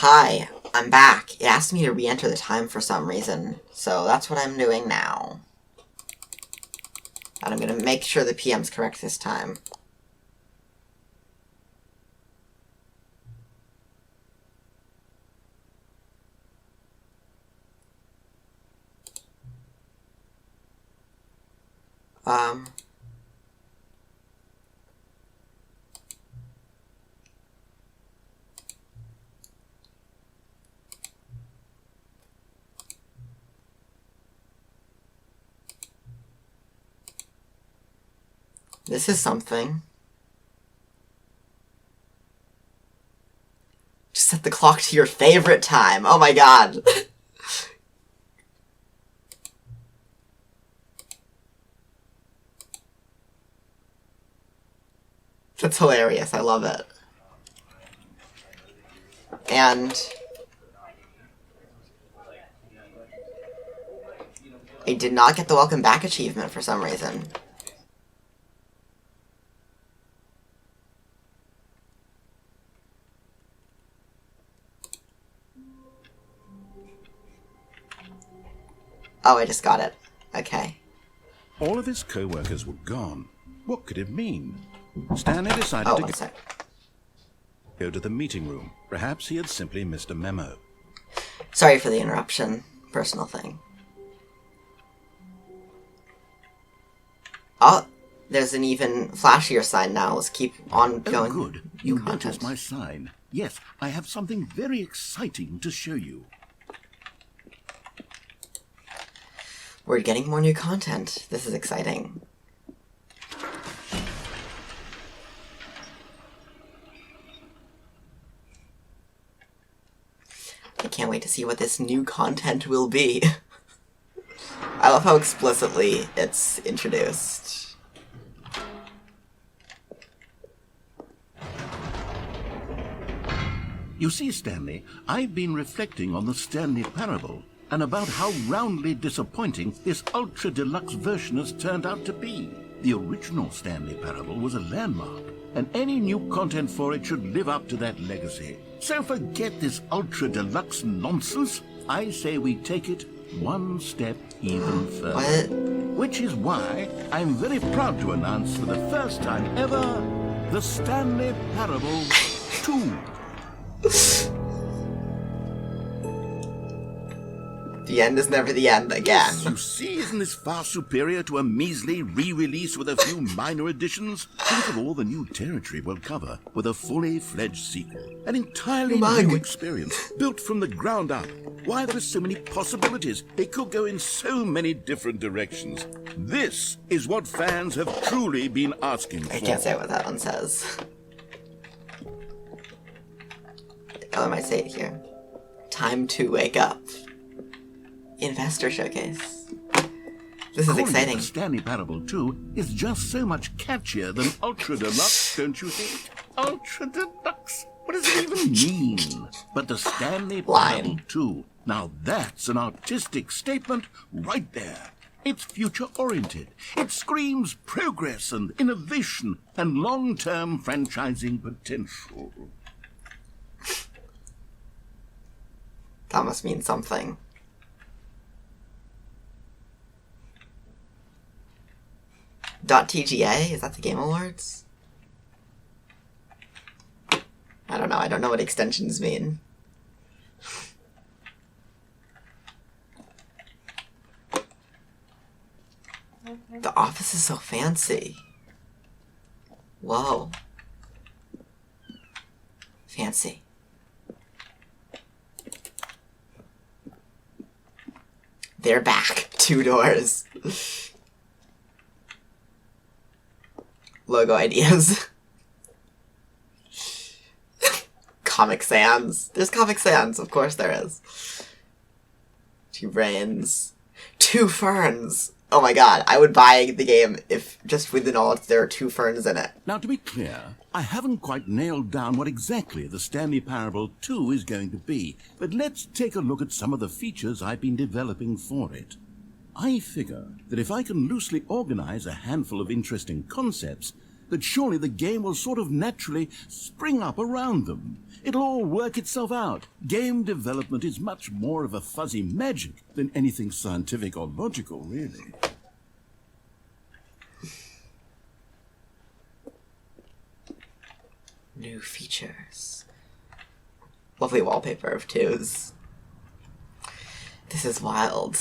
Hi, I'm back. It asked me to re-enter the time for some reason, so that's what I'm doing now. And I'm gonna make sure the PM's correct this time. This is something. Just set the clock to your favorite time. Oh my god. That's hilarious. I love it. And I did not get the welcome back achievement for some reason. Oh, I just got it. Okay. All of his co-workers were gone. What could it mean? Stanley decided to go to the meeting room. Perhaps he had simply missed a memo. Sorry for the interruption. Personal thing. Oh, there's an even flashier sign now. Let's keep on going. Oh, good. You noticed my sign. Yes, I have something very exciting to show you. We're getting more new content. This is exciting. I can't wait to see what this new content will be. I love how explicitly it's introduced. You see, Stanley, I've been reflecting on the Stanley parable and about how roundly disappointing this ultra-deluxe version has turned out to be. The original Stanley parable was a landmark, and any new content for it should live up to that legacy. So forget this ultra-deluxe nonsense. I say we take it one step even further. What? Which is why I'm very proud to announce for the first time ever, the Stanley Parable 2. The end is never the end again. Yes, you see, isn't this far superior to a measly re-release with a few minor additions? Think of all the new territory we'll cover with a fully fledged sequel. An entirely new experience, built from the ground up. Why, there are so many possibilities. It could go in so many different directions. This is what fans have truly been asking for. I can't say what that one says. Oh, I might say it here. Time to wake up. Investor showcase. This is exciting. The Stanley Parable 2 is just so much catchier than Ultra Deluxe, don't you think? Ultra Deluxe? What does it even mean? But the Stanley Parable 2, now that's an artistic statement right there. It's future-oriented. It screams progress and innovation and long-term franchising potential. That must mean something. .tga? Is that the Game Awards? I don't know. I don't know what extensions mean. The office is so fancy. Whoa. Fancy. They're back. 2 doors. Logo ideas. Comic Sans. There's Comic Sans, of course there is. 2 brains. 2 ferns. Oh my god, I would buy the game if just with the knowledge there are 2 ferns in it. Now, to be clear, I haven't quite nailed down what exactly the Stanley Parable 2 is going to be, but let's take a look at some of the features I've been developing for it. I figure that if I can loosely organize a handful of interesting concepts, that surely the game will sort of naturally spring up around them. It'll all work itself out. Game development is much more of a fuzzy magic than anything scientific or logical, really. New features. Lovely wallpaper of twos. This is wild.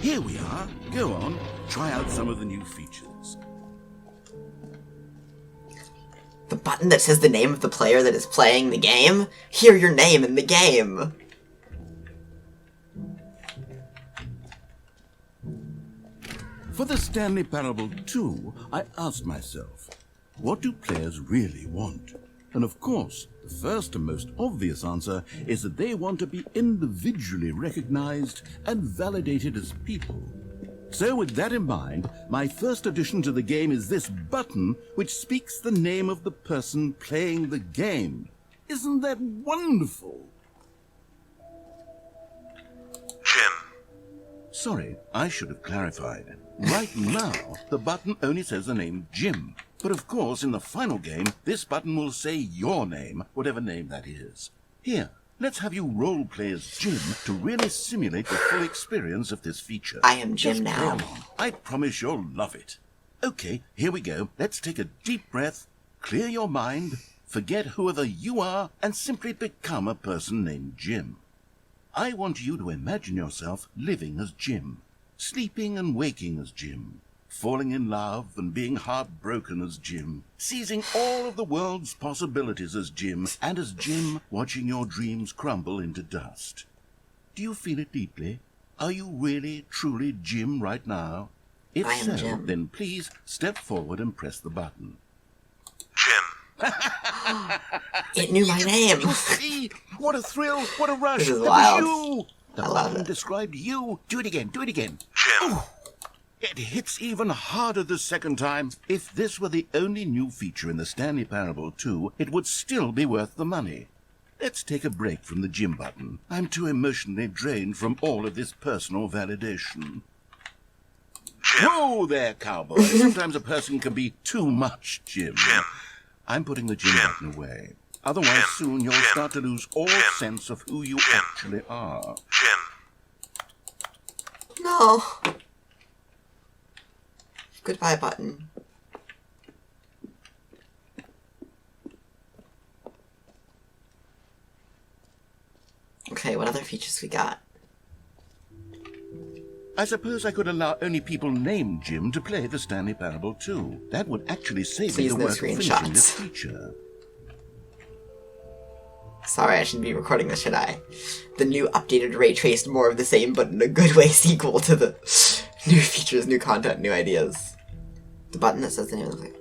Here we are. Go on, try out some of the new features. The button that says the name of the player that is playing the game? Hear your name in the game! For the Stanley Parable 2, I asked myself, what do players really want? And of course, the first and most obvious answer is that they want to be individually recognized and validated as people. So with that in mind, my first addition to the game is this button which speaks the name of the person playing the game. Isn't that wonderful? Jim. Sorry, I should have clarified. Right now, the button only says the name Jim. But of course, in the final game, this button will say your name, whatever name that is. Here, let's have you role-play as Jim to really simulate the full experience of this feature. I am Jim Just now. play along. I promise you'll love it. Okay, here we go. Let's take a deep breath, clear your mind, forget whoever you are, and simply become a person named Jim. I want you to imagine yourself living as Jim, sleeping and waking as Jim, falling in love and being heartbroken as Jim, seizing all of the world's possibilities as Jim, and as Jim, watching your dreams crumble into dust. Do you feel it deeply? Are you really, truly Jim right now? If I am so, Jim. then please step forward and press the button. Jim. It knew my name! You see? What a thrill! What a rush! This is That wild. was you! The I love button it. described you. Do it again. Do it again. Jim. It hits even harder the second time. If this were the only new feature in the Stanley Parable 2, it would still be worth the money. Let's take a break from the Jim button. I'm too emotionally drained from all of this personal validation. Jim. Whoa there, cowboy. Sometimes a person can be too much Jim. Jim. I'm putting the Jim Jim. button away. Otherwise, Jim. soon you'll Jim. start to lose all Jim. sense of who you Jim. actually are. Jim. No! Goodbye button. Okay, what other features we got? I suppose I could allow only people named Jim to play the Stanley Parable 2. That would actually save me Please, the no work of finishing this screenshots. feature. Sorry, I shouldn't be recording this, should I? The new updated ray traced more of the same, but in a good way sequel to the new features, new content, new ideas. The button that says the name of the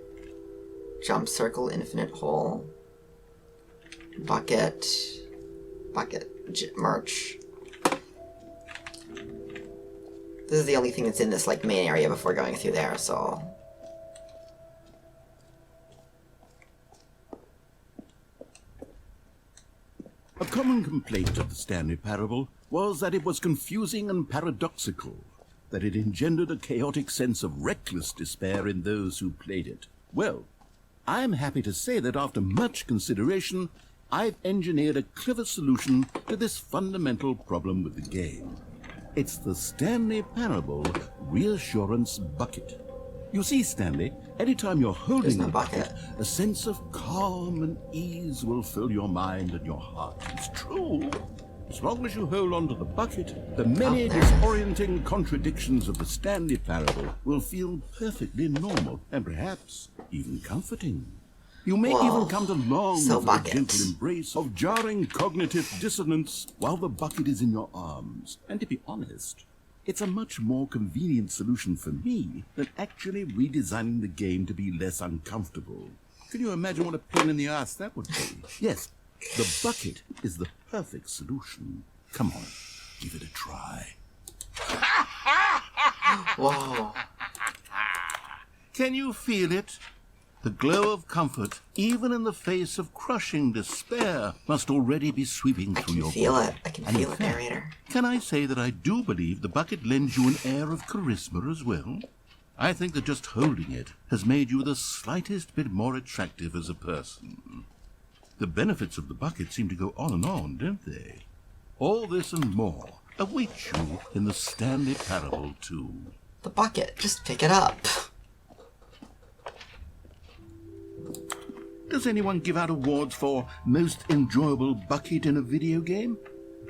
jump, circle, infinite hole, bucket, merch. This is the only thing that's in this, like, main area before going through there, so... A common complaint of the Stanley Parable was that it was confusing and paradoxical, that it engendered a chaotic sense of reckless despair in those who played it. Well, I'm happy to say that after much consideration, I've engineered a clever solution to this fundamental problem with the game. It's the Stanley Parable Reassurance Bucket. You see, Stanley, anytime you're holding There's no the bucket. a sense of calm and ease will fill your mind and your heart. It's true. As long as you hold on to the bucket, the many Up there. disorienting contradictions of the Stanley Parable will feel perfectly normal and perhaps even comforting. You may Whoa. even come to long So for bucket. the gentle embrace of jarring cognitive dissonance while the bucket is in your arms. And to be honest, it's a much more convenient solution for me than actually redesigning the game to be less uncomfortable. Can you imagine what a pain in the ass that would be? Yes, the bucket is the perfect solution. Come on, give it a try. Whoa. Can you feel it? The glow of comfort, even in the face of crushing despair, must already be sweeping through your Feel body. it. I can And in feel it, fact, narrator. can I say that I do believe the bucket lends you an air of charisma as well? I think that just holding it has made you the slightest bit more attractive as a person. The benefits of the bucket seem to go on, don't they? All this and more awaits you in the Stanley Parable 2. The bucket. Just pick it up. Does anyone give out awards for most enjoyable bucket in a video game?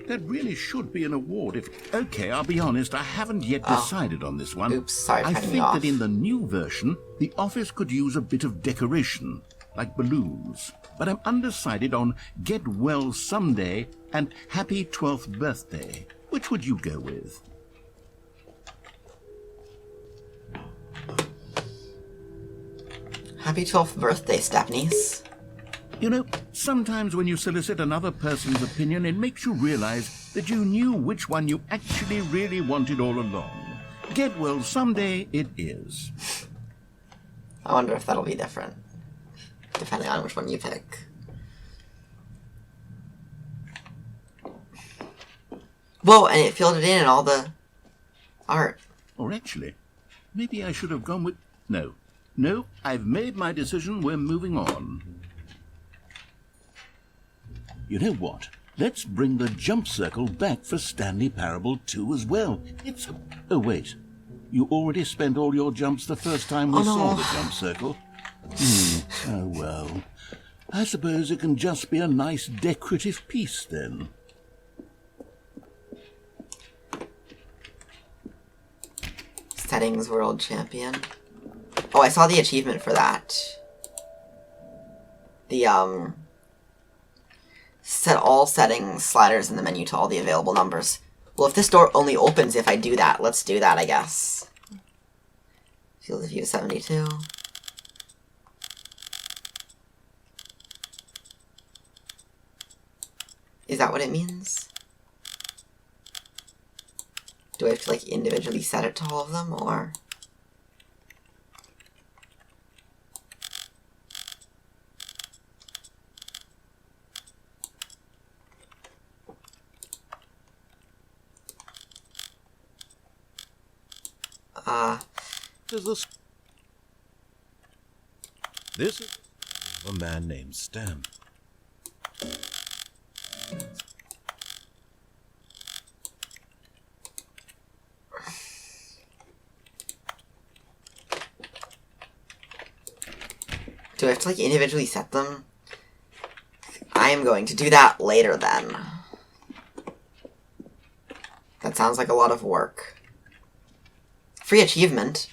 That really should be an award if... Okay, I'll be honest, I haven't yet decided on this one. Oops, sorry for I cutting you think off. that in the new version, the office could use a bit of decoration, like balloons. But I'm undecided on Get Well Someday and Happy 12th Birthday. Which would you go with? Happy 12th birthday, Stepnies. You know, sometimes when you solicit another person's opinion, it makes you realize that you knew which one you actually really wanted all along. Get Well Someday it is. I wonder if that'll be different, depending on which one you pick. Whoa, and it filled it in all the art. Or actually, maybe I should have gone with... No, I've made my decision. We're moving on. You know what? Let's bring the jump circle back for Stanley Parable 2 as well. It's... Oh, wait. You already spent all your jumps the first time we saw the jump circle? Oh, well. I suppose it can just be a nice decorative piece, then. Settings World Champion. Oh, I saw the achievement for that. The, set all settings sliders in the menu to all the available numbers. Well, if this door only opens if I do that, let's do that, I guess. Field of view 72. Is that what it means? Do I have to, like, individually set it to all of them, or...? This is a man named Stan. Do I have to, like, individually set them? I am going to do that later, then. That sounds like a lot of work. Free achievement.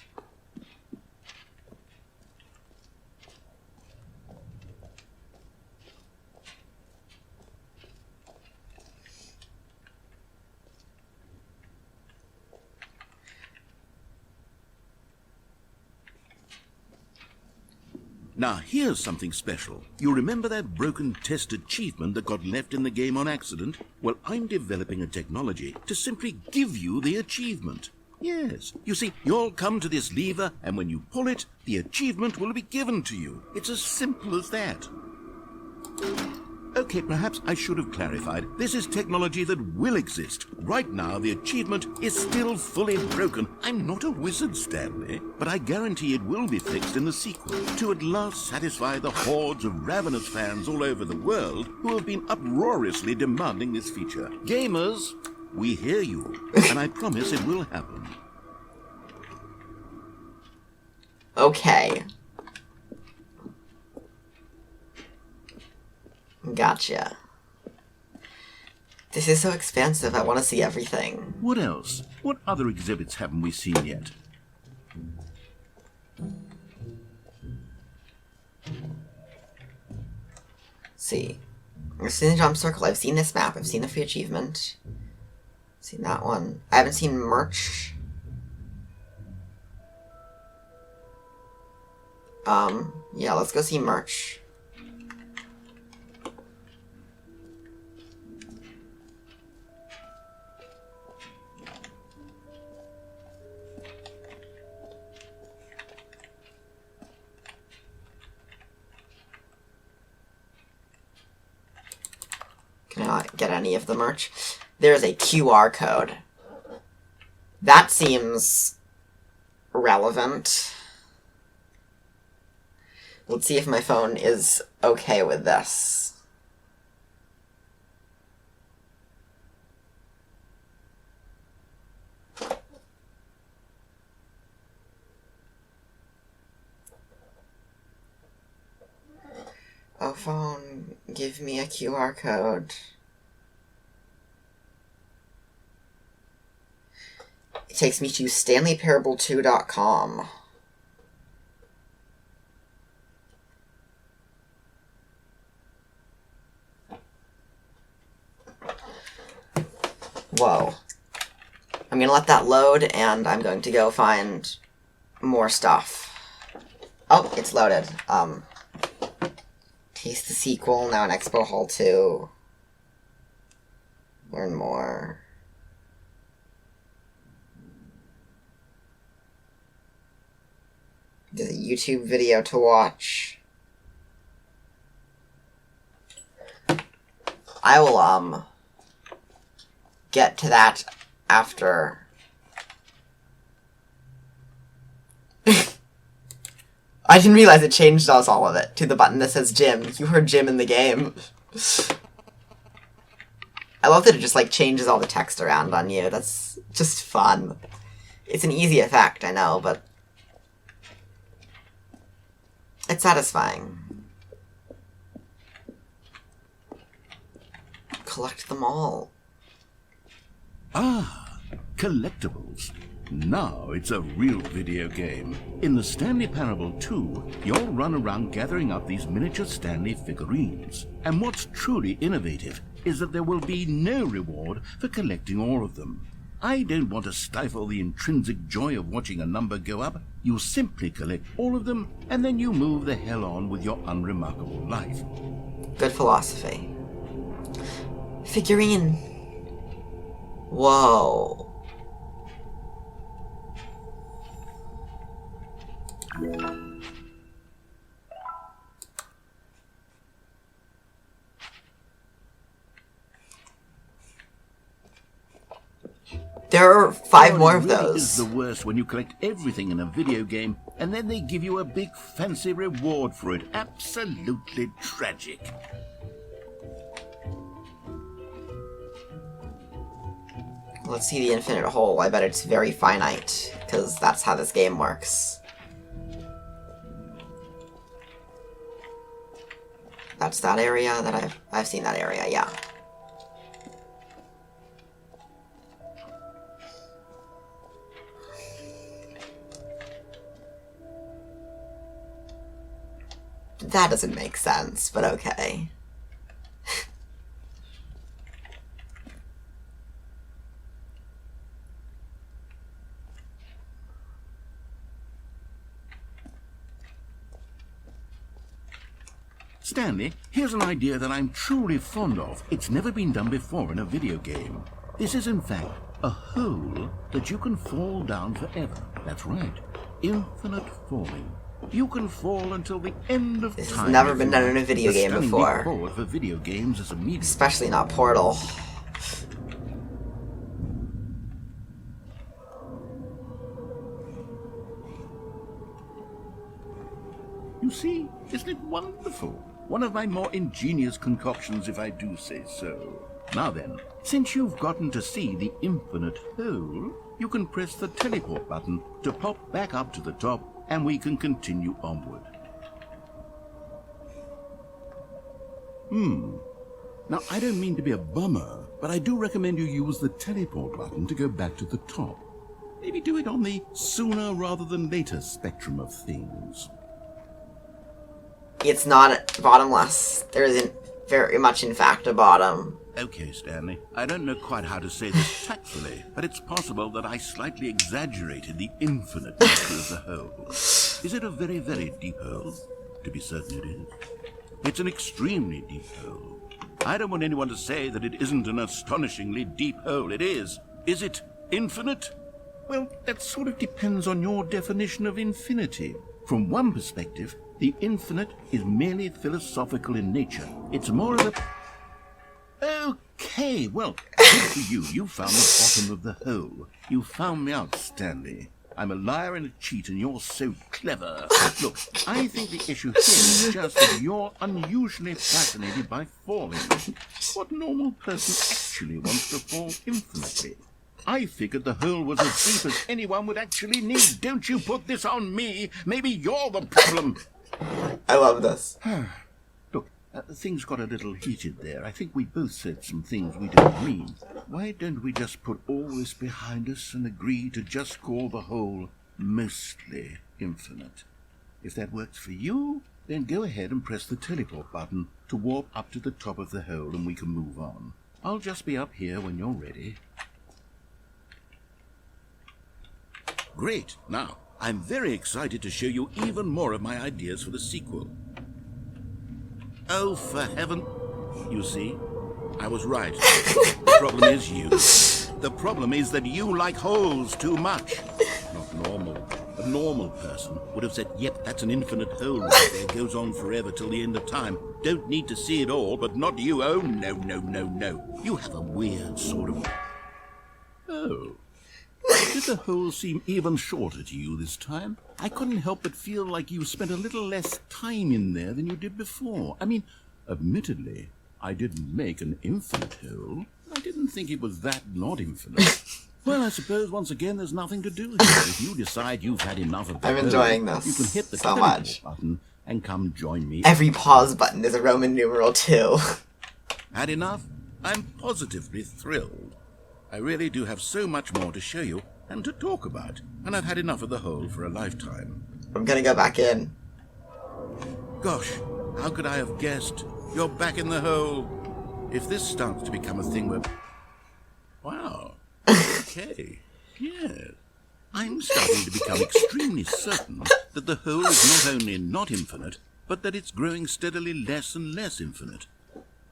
Now, here's something special. You remember that broken test achievement that got left in the game on accident? Well, I'm developing a technology to simply give you the achievement. Yes. You see, you'll come to this lever, and when you pull it, the achievement will be given to you. It's as simple as that. Okay, perhaps I should have clarified. This is technology that will exist. Right now, the achievement is still fully broken. I'm not a wizard, Stanley, but I guarantee it will be fixed in the sequel to at last satisfy the hordes of ravenous fans all over the world who have been uproariously demanding this feature. Gamers, we hear you, and I promise it will happen. Okay. Gotcha. This is so expansive, I want to see everything. What else? What other exhibits haven't we seen yet? Let's see. I've seen the jump circle, I've seen this map, I've seen the free achievement. I've seen that one. I haven't seen merch. Yeah, let's go see merch. not get any of the merch. There's a QR code. That seems relevant. Let's see if my phone is okay with this. Oh, phone, give me a QR code. It takes me to StanleyParable2.com. Whoa. I'm gonna let that load, and I'm going to go find more stuff. Oh, it's loaded. Taste the sequel, now in Expo Hall 2. Learn more. There's a YouTube video to watch. I will, get to that after. I didn't realize it changed us all of it to the button that says Jim. You heard Jim in the game. I love that it just, like, changes all the text around on you. That's just fun. It's an easy effect, I know, but it's satisfying. Collect them all. Ah, Collectibles. Now it's a real video game. In the Stanley Parable 2, you'll run around gathering up these miniature Stanley figurines. And what's truly innovative is that there will be no reward for collecting all of them. I don't want to stifle the intrinsic joy of watching a number go up. You simply collect all of them, and then you move the hell on with your unremarkable life. Good philosophy. Figurine. Whoa. There are 5 more of It really those. is the worst when you collect everything in a video game and then they give you a big fancy reward for it. Absolutely tragic. Let's see the infinite hole. I bet it's very finite, because that's how this game works. That's that area that I've seen that area, yeah. That doesn't make sense, but okay. Stanley, here's an idea that I'm truly fond of. It's never been done before in a video game. This is in fact a hole that you can fall down forever. That's right. Infinite falling. You can fall until the end of This time. has never been done in a video The game stunning before. leap forward for video games is immediate. Especially not Portal. You see, isn't it wonderful? One of my more ingenious concoctions, if I do say so. Now then, since you've gotten to see the infinite hole, you can press the teleport button to pop back up to the top, and we can continue onward. Now, I don't mean to be a bummer, but I do recommend you use the teleport button to go back to the top. Maybe do it on the sooner rather than later spectrum of things. It's not bottomless. There isn't very much, in fact, a bottom. Okay, Stanley, I don't know quite how to say this tactfully, but it's possible that I slightly exaggerated the infinite nature of the hole. Is it a very, very deep hole? To be certain it is. It's an extremely deep hole. I don't want anyone to say that it isn't an astonishingly deep hole. It is. Is it infinite? Well, that sort of depends on your definition of infinity. From one perspective, the infinite is merely philosophical in nature. It's more of a... Okay, well, good for you. You found the bottom of the hole. You found me out, Stanley. I'm a liar and a cheat, and you're so clever. Look, I think the issue here is just that you're unusually fascinated by falling. What normal person actually wants to fall infinitely? I figured the hole was as deep as anyone would actually need. Don't you put this on me. Maybe you're the problem. I love this. Look, things got a little heated there. I think we both said some things we didn't mean. Why don't we just put all this behind us and agree to just call the hole mostly infinite? If that works for you, then go ahead and press the teleport button to warp up to the top of the hole and we can move on. I'll just be up here when you're ready. Great. Now, I'm very excited to show you even more of my ideas for the sequel. Oh, for heaven. You see, I was right. The problem is you. The problem is that you like holes too much. Not normal. A normal person would have said, yep, that's an infinite hole right there. Goes on forever till the end of time. Don't need to see it all, but not you. Oh, no, no, no, no. You have a weird sort of... Oh. Did the hole seem even shorter to you this time? I couldn't help but feel like you spent a little less time in there than you did before. I mean, admittedly, I didn't make an infinite hole. I didn't think it was that not infinite. Well, I suppose once again there's nothing to do here. If you decide you've had enough of the I'm hole, enjoying this you can hit the so teleport much. button and come join me. Every pause button is a Roman numeral 2. Had enough? I'm positively thrilled. I really do have so much more to show you and to talk about, and I've had enough of the hole for a lifetime. I'm gonna go back in. Gosh, how could I have guessed? You're back in the hole. If this starts to become a thing where... Wow. Okay. Yes. I'm starting to become extremely certain that the hole is not only not infinite, but that it's growing steadily less and less infinite.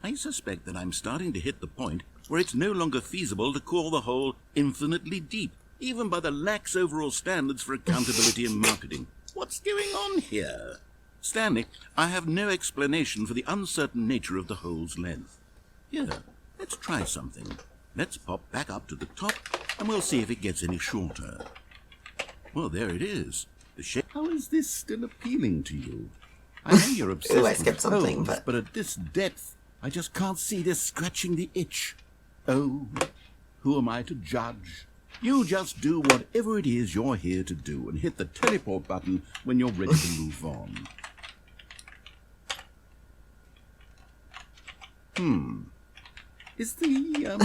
I suspect that I'm starting to hit the point where it's no longer feasible to call the hole infinitely deep, even by the lax overall standards for accountability and marketing. What's going on here? Stanley, I have no explanation for the uncertain nature of the hole's length. Here, let's try something. Let's pop back up to the top, and we'll see if it gets any shorter. Well, there it is. The shape. How is this still appealing to you? I know you're obsessed Ooh, I with skipped something, holes, but at this depth, I just can't see this scratching the itch. Oh, who am I to judge? You just do whatever it is you're here to do and hit the teleport button when you're ready to move on. Is the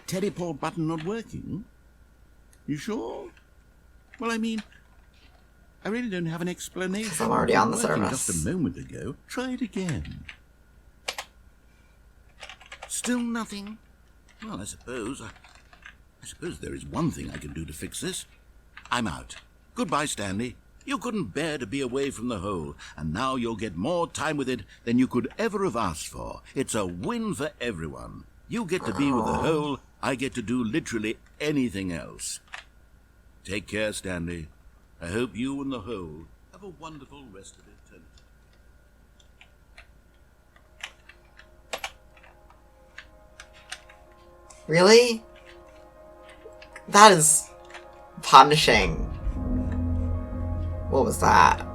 teleport button not working? You sure? Well, I mean, I really don't have an explanation. I'm already on the It was working service. just a moment ago. Try it again. Still nothing? Well, I suppose there is one thing I can do to fix this. I'm out. Goodbye, Stanley. You couldn't bear to be away from the hole, and now you'll get more time with it than you could ever have asked for. It's a win for everyone. You get to be with the hole, I get to do literally anything else. Take care, Stanley. I hope you and the hole have a wonderful rest of eternity. Really? That is punishing. What was that?